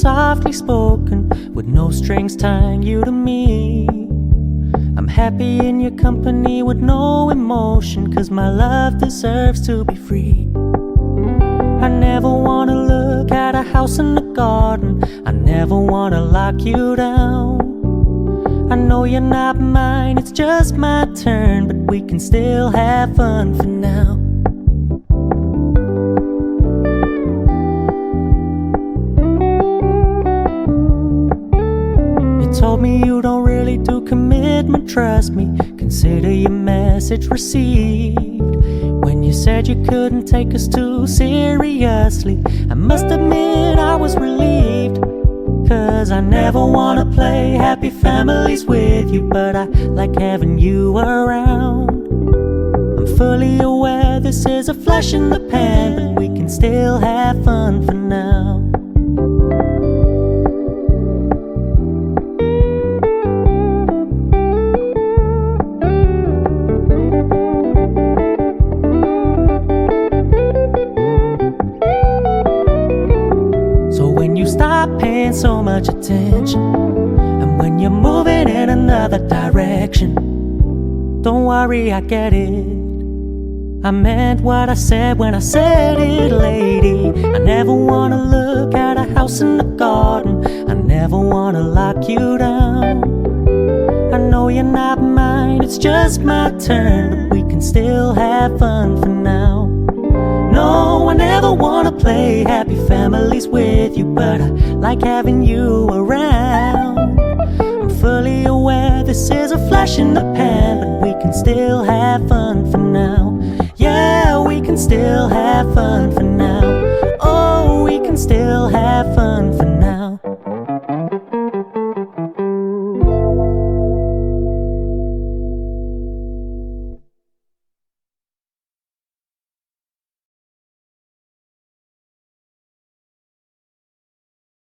softly spoken, with no strings tying you to me. I'm happy in your company with no emotion, 'cause my love deserves to be free. I never wanna look at a house in the garden, I never wanna lock you down. I know you're not mine, it's just my turn, but we can still have fun for now. You told me you don't really do commitment, trust me, consider your message received. When you said you couldn't take us too seriously, I must admit I was relieved. 'Cause I never wanna play happy families with you, but I like having you around. I'm fully aware this is a flash in the pan, but we can still have fun for now. Stop paying so much attention, and when you're moving in another direction, don't worry, I get it. I meant what I said when I said it, lady. I never wanna look at a house in the garden, I never wanna lock you down. I know you're not mine, it's just my turn, but we can still have fun for now. No, I never wanna play happy families with you, but I like having you around. I'm fully aware this is a flash in the pan, but we can still have fun for now.